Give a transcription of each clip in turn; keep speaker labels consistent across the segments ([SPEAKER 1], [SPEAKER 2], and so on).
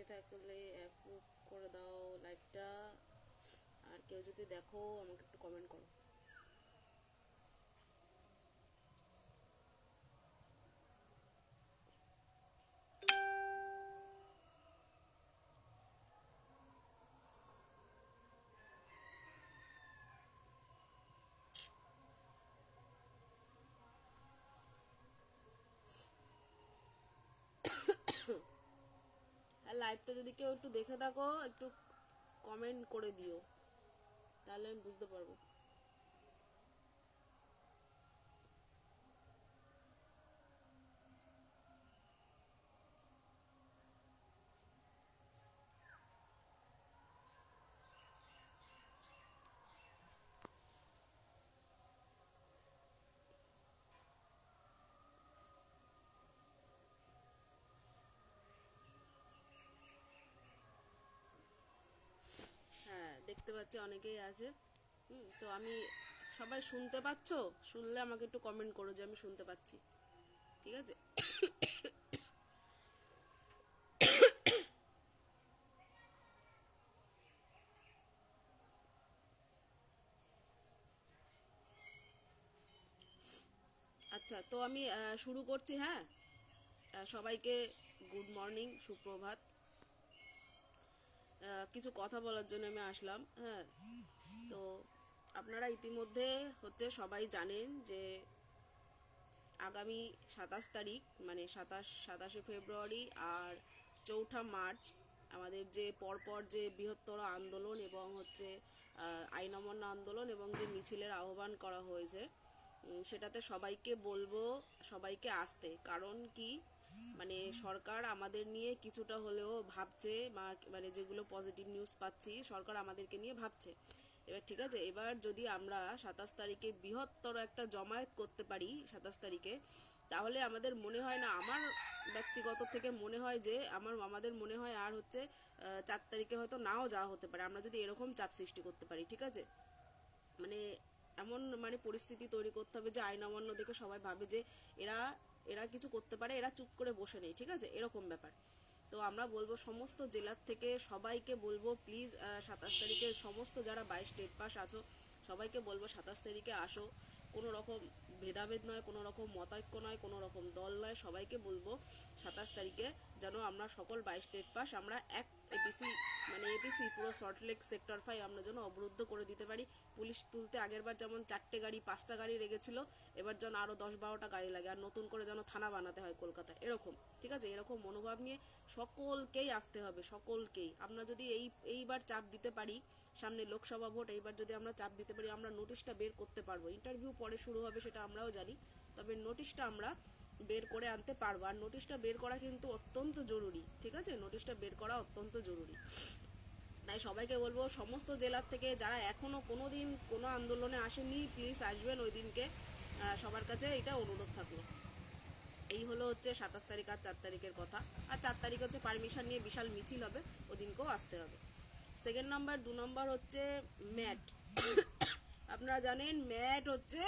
[SPEAKER 1] দেখে থাকলে অ্যাপ্রুভ করে দাও লাইভটা, আর কেউ যদি দেখো আমাকে একটু কমেন্ট করো। আর লাইভটা যদি কেউ একটু দেখে থাকো একটু কমেন্ট করে দিও, তাহলে আমি বুঝতে পারবো। হ্যাঁ, দেখতে পাচ্ছি অনেকেই আছে। তো আমি, সবাই শুনতে পাচ্ছো? শুনলে আমাকে একটু কমেন্ট করো যে আমি শুনতে পাচ্ছি, ঠিক আছে? আচ্ছা, তো আমি শুরু করছি। হ্যাঁ, সবাইকে গুড মর্নিং, সুপ্রভাত। কিছু কথা বলার জন্য আমি আসলাম। হ্যাঁ, তো আপনারা ইতিমধ্যে হচ্ছে সবাই জানেন যে আগামী 27 তারিখ, মানে 27শে ফেব্রুয়ারি আর 4 মার্চ আমাদের যে পরপর যে বৃহত্তর আন্দোলন এবং হচ্ছে আইন অমান্য আন্দোলন এবং যে মিছিলের আহ্বান করা হয়েছে, সেটাতে সবাইকে বলবো সবাইকে আসতে। কারণ কি, মানে সরকার আমাদের নিয়ে কিছুটা হলেও ভাবছে, বা মানে যেগুলো পজিটিভ নিউজ পাচ্ছি সরকার আমাদেরকে নিয়ে ভাবছে। এবার ঠিক আছে, এবার যদি আমরা 27 তারিখে বৃহত্তর একটা জমায়েত করতে পারি 27 তারিখে, তাহলে আমাদের মনে হয় না, আমার ব্যক্তিগত থেকে মনে হয় যে আমাদের মনে হয় আর হচ্ছে 4 তারিখে হয়তো নাও যাওয়া হতে পারে, আমরা যদি এরকম চাপ সৃষ্টি করতে পারি। ঠিক আছে, মানে এমন মানে পরিস্থিতি তৈরি করতে হবে যে আইন অমান্য দেখে সবাই ভাবে যে এরা এরা কিছু করতে পারে, এরা চুপ করে বসে নেই। ঠিক আছে, এরকম ব্যাপার। তো আমরা বলবো সমস্ত জেলার থেকে সবাইকে বলবো প্লিজ 27 তারিখে সমস্ত যারা 22 স্টেট পাস আছো সবাইকে বলবো 27 তারিখে আসো। কোনো রকম ভেদাভেদ নয়, কোনো রকম মতাৈক্য নয়, কোনো রকম দল নয়, সবাইকে বলবো 27 তারিখে যেন আমরা সকল 22 স্টেট পাস আমরা এক এপিসি, মানে এপিসি পুরো সল্টলেক সেক্টর 5 আমরা যেন অবরুদ্ধ করে দিতে পারি। পুলিশ তুলতে আগেরবার যেমন 4টে গাড়ি 5টা গাড়ি লেগেছিল, এবার যেন আরও 10-12টা গাড়ি লাগে, আর নতুন করে যেন থানা বানাতে হয় কলকাতায়, এরকম। ঠিক আছে, এরকম মনোভাব নিয়ে সকলকেই আসতে হবে, সকলকেই। আমরা যদি এইবার চাপ দিতে পারি, সামনে লোকসভা ভোট, এইবার যদি আমরা চাপ দিতে পারি, আমরা নোটিশটা বের করতে পারবো। ইন্টারভিউ পরে শুরু হবে সেটা আমরাও জানি, তবে নোটিশটা আমরা বের করে আনতে পারবো। আর নোটিশটা বের করা কিন্তু অত্যন্ত জরুরি। ঠিক আছে, নোটিশটা বের করা অত্যন্ত জরুরি। তাই সবাইকে বলবো সমস্ত জেলার থেকে যারা এখনো কোনোদিন কোনো আন্দোলনে আসেনি, প্লিজ আসবেন ওই দিনকে। সবার কাছে এটা অনুরোধ থাকলো। এই হলো হচ্ছে 27 তারিখ আর 4 তারিখের কথা। আর 4 তারিখ হচ্ছে পারমিশন নিয়ে বিশাল মিছিল হবে, ওদিনকেও আসতে হবে। সেকেন্ড নাম্বার, 2 নম্বর হচ্ছে ম্যাট। আপনারা জানেন ম্যাট হচ্ছে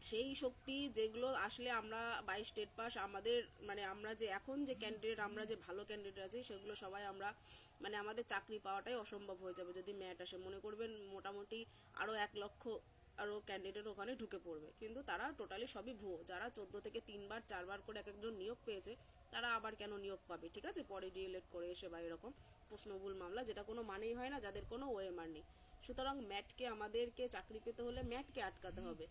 [SPEAKER 1] সেই শক্তি যেগুলো আসলে আমরা 22 স্টেট পাস আমাদের, মানে আমরা যে এখন যে ক্যান্ডিডেট, আমরা যে ভালো ক্যান্ডিডেট আছি সেগুলো সবাই আমরা, মানে আমাদের চাকরি পাওয়াটাই অসম্ভব হয়ে যাবে যদি ম্যাট আসে। মনে করবেন মোটামুটি আরও 1 লক্ষ আরও ক্যান্ডিডেট ওখানে ঢুকে পড়বে, কিন্তু তারা টোটালি সবই ভুয়ো। যারা 14 থেকে 3বার 4বার করে এক একজন নিয়োগ পেয়েছে, তারা আবার কেন নিয়োগ পাবে? ঠিক আছে, পরে ডিএলএড করে এসে বা এরকম প্রশ্নভুল মামলা, যেটা কোনো মানেই হয় না, যাদের কোনো ওএমআর নেই। সুতরাং ম্যাটকে, আমাদেরকে চাকরি পেতে হলে ম্যাটকে আটকাতে হবে।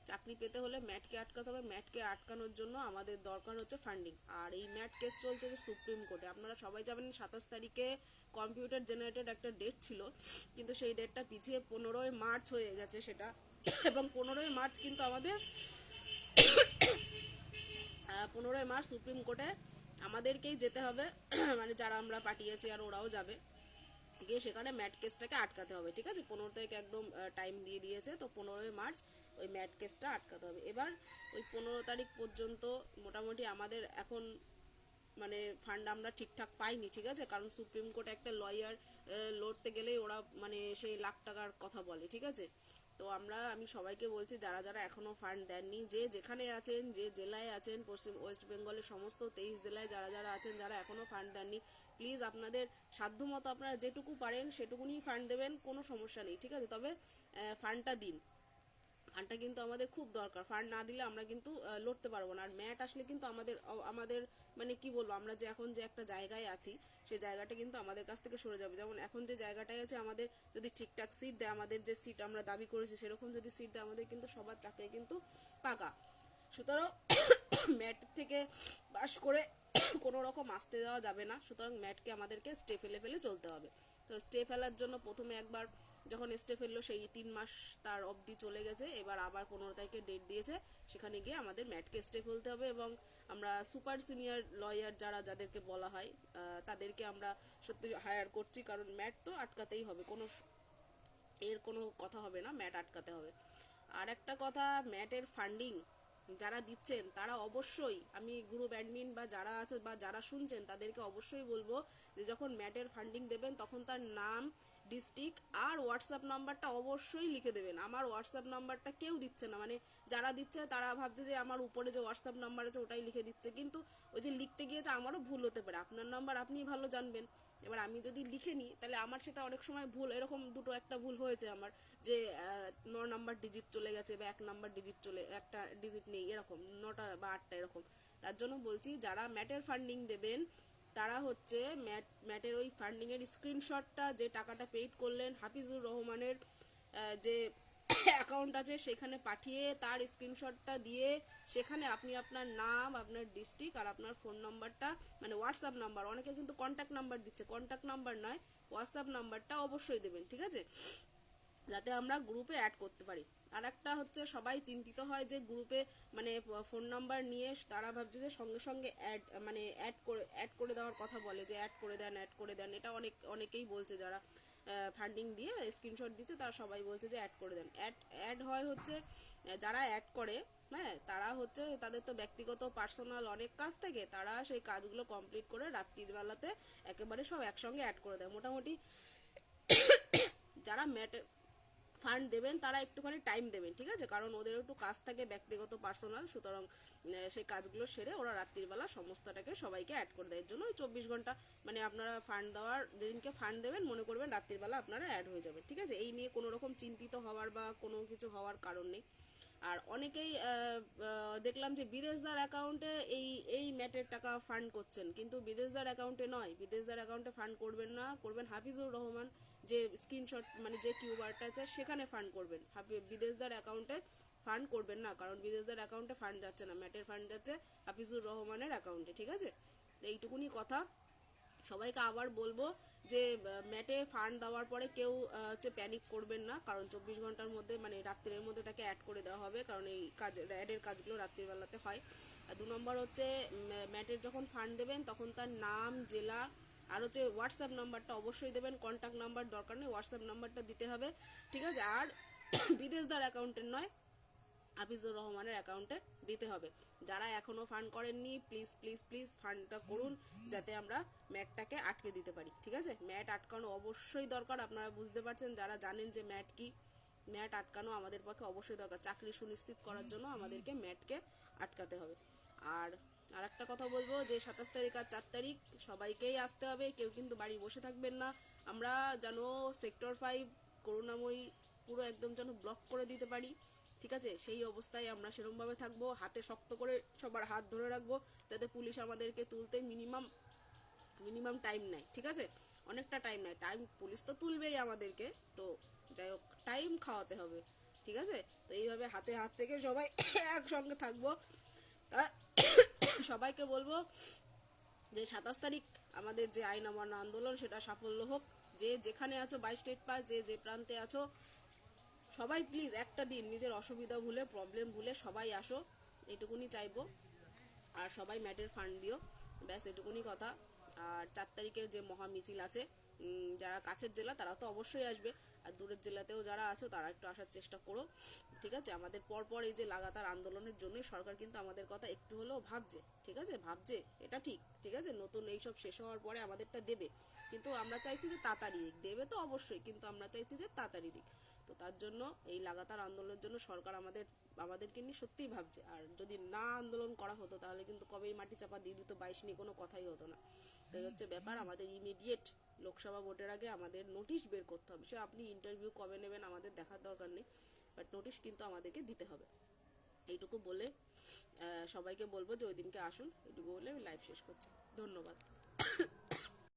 [SPEAKER 1] চাকরি পেতে হলে ম্যাটকে আটকাতে হবে। ম্যাটকে আটকানোর জন্য আমাদের দরকার হচ্ছে ফান্ডিং। আর এই ম্যাট কেস চলছে যে সুপ্রিম কোর্টে। আপনারা সবাই জানেন 27 তারিখে কম্পিউটার জেনারেটেড একটা ডেট ছিল, কিন্তু সেই ডেটটা পিছিয়ে 15ই মার্চ হয়ে গেছে সেটা। এবং 15ই মার্চ কিন্তু আমাদের 15ই মার্চ সুপ্রিম কোর্টে আমাদেরকেই যেতে হবে, মানে যারা আমরা পাঠিয়েছি আর ওরাও যাবে, গিয়ে সেখানে ম্যাট কেসটাকে আটকাতে হবে। ঠিক আছে, 15 তারিখ একদম টাইম দিয়ে দিয়েছে, তো 15ই মার্চ ওই ম্যাট কেসটা আটকাতে হবে। এবার ওই 15 তারিখ পর্যন্ত মোটামুটি আমাদের এখন মানে ফান্ড আমরা ঠিকঠাক পাইনি। ঠিক আছে, কারণ সুপ্রিম কোর্টে একটা লয়ার লড়তে গেলেই ওরা মানে সেই লাখ টাকার কথা বলে। ঠিক আছে, তো আমি সবাইকে বলছি, যারা যারা এখনো ফান্ড দেননি, যে যেখানে আছেন, যে জেলায় আছেন, পশ্চিম ওয়েস্ট বেঙ্গলের সমস্ত 23 জেলায় যারা যারা আছেন, যারা এখনো ফান্ড দেননি, প্লিজ আপনাদের সাধ্যমতো আপনারা যেটুকু পারেন সেটুকুনি ফান্ড দেবেন, কোনো সমস্যা নেই, ঠিক আছে? তবে ফান্ডটা দিন, ফান্ডটা কিন্তু আমাদের খুব দরকার। ফান্ড না দিলে আমরা কিন্তু লড়তে পারবো না। আর ম্যাট আসলে কিন্তু আমাদের মানে কি বলবো, আমরা যে এখন যে একটা জায়গায় আছি সেই জায়গাটা কিন্তু আমাদের কাছ থেকে সরে যাবে। যেমন এখন যে জায়গাটায় আছে, আমাদের যদি ঠিকঠাক সিট দেয়, আমাদের যে সিট আমরা দাবি করেছি সেরকম যদি সিট দেয়, আমাদের কিন্তু সবার চাকরি কিন্তু পাকা। সুতরাং ম্যাট থেকে পাস করে কোনো রকম আসতে দেওয়া যাবে না। সুতরাং ম্যাটকে আমাদেরকে স্টে ফেলে ফেলে চলতে হবে। তো স্টে ফেলার জন্য প্রথমে একবার যখন স্টে ফেললো, সেই 3 মাস তার অবধি চলে গেছে, এবার আবার 15 তারিখে ডেট দিয়েছে, সেখানে গিয়ে আমাদের ম্যাটকে স্টে ফেলতে হবে। এবং আমরা সুপার সিনিয়র লয়ার যাদেরকে বলা হয়, তাদেরকে আমরা সত্যি হায়ার করছি, কারণ ম্যাট তো আটকাতেই হবে, কোনো কথা হবে না, ম্যাট আটকাতে হবে। আর একটা কথা, ম্যাটের ফান্ডিং যারা দিচ্ছেন তারা অবশ্যই, আমি গ্রুপ অ্যাডমিন বা যারা আছে বা যারা শুনছেন তাদেরকে অবশ্যই বলবো যে যখন ম্যাটের ফান্ডিং দেবেন তখন তার নাম, ডিস্ট্রিক্ট আর হোয়াটসঅ্যাপ নাম্বারটা অবশ্যই লিখে দেবেন। আমার হোয়াটসঅ্যাপ নাম্বারটা কেউ দিচ্ছে না, মানে যারা দিচ্ছে তারা ভাবছে যে আমার উপরে যে হোয়াটসঅ্যাপ নাম্বার আছে ওটাই লিখে দিচ্ছে, কিন্তু ওই যে লিখতে গিয়ে তো আমারও ভুল হতে পারে। আপনার নাম্বার আপনিই ভালো জানবেন। এবার আমি যদি লিখে নিই তাহলে আমার সেটা অনেক সময় ভুল, এরকম একটা ভুল হয়েছে আমার, যে 9 নাম্বার ডিজিট চলে গেছে বা 1 নাম্বার ডিজিট একটা ডিজিট নেই, এরকম 9টা বা 8টা এরকম। তার জন্য বলছি, যারা ম্যাটের ফান্ডিং দেবেন তারা হচ্ছে ম্যাটের ওই ফান্ডিং এর স্ক্রিনশটটা, যে টাকাটা পেইড করলেন হাফিজুর রহমানের যে অ্যাকাউন্ট আছে সেখানে পাঠিয়ে তার স্ক্রিনশটটা দিয়ে, সেখানে আপনি আপনার নাম, আপনার ডিস্ট্রিক্ট আর আপনার ফোন নাম্বারটা, মানে হোয়াটসঅ্যাপ নাম্বার, অনেকে কিন্তু কন্ট্যাক্ট নাম্বার দিচ্ছে, কন্ট্যাক্ট নাম্বার নয়, হোয়াটসঅ্যাপ নাম্বারটা অবশ্যই দেবেন, ঠিক আছে, যাতে আমরা গ্রুপে অ্যাড করতে পারি। আর একটা হচ্ছে, সবাই চিন্তিত হয় যে গ্রুপে মানে ফোন নাম্বার নিয়ে তারা ভাবছে যে সঙ্গে সঙ্গে অ্যাড করে দেওয়ার কথা বলে, যে অ্যাড করে দেন। এটা অনেকেই বলছে, যারা ফান্ডিং দিয়ে স্ক্রিনশট দিচ্ছে তারা সবাই বলছে যে অ্যাড করে দেন। অ্যাড হয় হচ্ছে, যারা অ্যাড করে, হ্যাঁ, তারা হচ্ছে তাদের তো ব্যক্তিগত পার্সোনাল অনেক কাজ থাকে, তারা সেই কাজগুলো কমপ্লিট করে রাত্রির বেলাতে একেবারে সব একসঙ্গে অ্যাড করে দেয়। মোটামুটি যারা ফান্ড দেবেন তারা একটুখানি টাইম দেবেন, ঠিক আছে, কারণ ওদের একটু কাজ থাকে ব্যক্তিগত পার্সোনাল, সুতরাং সেই কাজগুলো সেরে ওরা রাত্রিবেলা সমস্তটাকে সবাইকে অ্যাড করে দেয়। এর জন্য 24 ঘন্টা, মানে আপনারা ফান্ড দেওয়ার যেদিনকে ফান্ড দেবেন মনে করবেন রাত্রিবেলা আপনারা অ্যাড হয়ে যাবেন, ঠিক আছে। এই নিয়ে কোনো রকম চিন্তিত হওয়ার বা কোনো কিছু হওয়ার কারণ নেই। আর অনেকেই দেখলাম যে বিদেশদার অ্যাকাউন্টে এই ম্যাটের টাকা ফান্ড করছেন, কিন্তু বিদেশদার অ্যাকাউন্টে নয়, বিদেশদার অ্যাকাউন্টে ফান্ড করবেন না, করবেন হাফিজুর রহমান যে স্ক্রিনশট, মানে যে কিউবারটা আছে সেখানে ফান্ড করবেন, বিদেশদার অ্যাকাউন্টে ফান্ড করবেন না, কারণ বিদেশদার অ্যাকাউন্টে ফান্ড যাচ্ছে না, ম্যাটের ফান্ড যাচ্ছে হাফিজুর রহমানের অ্যাকাউন্টে, ঠিক আছে। তো এইটুকুনি কথা। সবাইকে আবার বলবো যে ম্যাটে ফান্ড দেওয়ার পরে কেউ হচ্ছে প্যানিক করবেন না, কারণ 24 ঘন্টার মধ্যে, মানে রাত্রের মধ্যে তাকে অ্যাড করে দেওয়া হবে, কারণ এই অ্যাডের কাজগুলো রাত্রিবেলাতে হয়। আর 2 নম্বর হচ্ছে, ম্যাটের যখন ফান্ড দেবেন তখন তার নাম, জেলা আর হচ্ছে হোয়াটসঅ্যাপ নাম্বারটা অবশ্যই দেবেন, কন্ট্যাক্ট নাম্বার দরকার নেই, হোয়াটসঅ্যাপ নাম্বারটা দিতে হবে, ঠিক আছে। আর বিদেশদার অ্যাকাউন্টের নয়, হাফিজুর রহমানের অ্যাকাউন্টে দিতে হবে। যারা এখনো ফান্ড করেননি, প্লিজ প্লিজ প্লিজ ফান্ডটা করুন, যাতে আমরা ম্যাটটাকে আটকে দিতে পারি, ঠিক আছে। ম্যাট আটকানো অবশ্যই দরকার, আপনারা বুঝতে পারছেন, যারা জানেন যে ম্যাট কি, ম্যাট আটকানো আমাদের পক্ষে অবশ্যই দরকার। চাকরি সুনিশ্চিত করার জন্য আমাদেরকে ম্যাটকে আটকাতে হবে। আর একটা কথা বলবো যে 27 তারিখ আর 4 তারিখ সবাইকেই আসতে হবে, কেউ কিন্তু বাড়ি বসে থাকবেন না। আমরা যেন সেক্টর 5 করুণাময়ী পুরো একদম যেন ব্লক করে দিতে পারি, ঠিক আছে, সেই অবস্থায় আমরা সেরকমভাবে থাকবো, হাতে শক্ত করে সবার হাত ধরে রাখবো, যাতে পুলিশ আমাদেরকে তুলতে মিনিমাম টাইম নেয়, ঠিক আছে, অনেকটা টাইম নেয়। টাইম পুলিশ তো তুলবেই আমাদেরকে, তো যাই হোক টাইম খাওয়াতে হবে, ঠিক আছে। তো এইভাবে হাতে হাত থেকে সবাই একসঙ্গে থাকবো। সবাইকে বলবো যে 27 তারিখ আমাদের যে আইন অমান্য আন্দোলন সেটা সাফল্য হোক। যে যেখানে আছো, 22 স্টেট পাস, যে প্রান্তে আছো, সবাই প্লিজ একটা দিন নিজের অসুবিধা ভুলে, প্রবলেম ভুলে সবাই আসো, এইটুকুনি চাইবো। আর সবাই ম্যাটের ফান্ড দিও, ব্যাস এটুকুনি কথা। আর 4 তারিখের যে মহা মিছিল আছে, যারা কাছের জেলা তারা তো অবশ্যই আসবে, আর দূরের জেলাতেও যারা আছো তারা একটু আসার চেষ্টা করো, ঠিক আছে। আমাদের পরপর এই যে লাগাতার আন্দোলনের জন্যই সরকার কিন্তু আমাদের কথা একটু হলেও ভাবছে, ঠিক আছে, ভাবছে, এটা ঠিক, ঠিক আছে। নতুন এইসব শেষ হওয়ার পরে আমাদেরটা দেবে, কিন্তু আমরা চাইছি যে তাড়াতাড়ি দিক, দেবে তো অবশ্যই, কিন্তু আমরা চাইছি যে তাড়াতাড়ি দিক। তো তার জন্য এই লাগাতার আন্দোলনের জন্য সরকার আমাদেরকে নিয়ে সত্যিই ভাবছে। আর যদি না আন্দোলন করা হতো তাহলে কিন্তু কবেই মাটি চাপা দিয়ে দিত, 22 নিয়ে কোনো কথাই হতো না। তো এই হচ্ছে ব্যাপার, আমাদের ইমিডিয়েট লোকসভা ভোটের আগে আমাদের নোটিশ বের করতে হবে। সে আপনি ইন্টারভিউ কবে নেবেন আমাদের দেখার দরকার নেই, বাট নোটিশ কিন্তু আমাদেরকে দিতে হবে। এইটুকু বলে সবাইকে বলবো যে ওই দিনকে আসুন, এটুকু বলে আমি লাইভ শেষ করছি। ধন্যবাদ।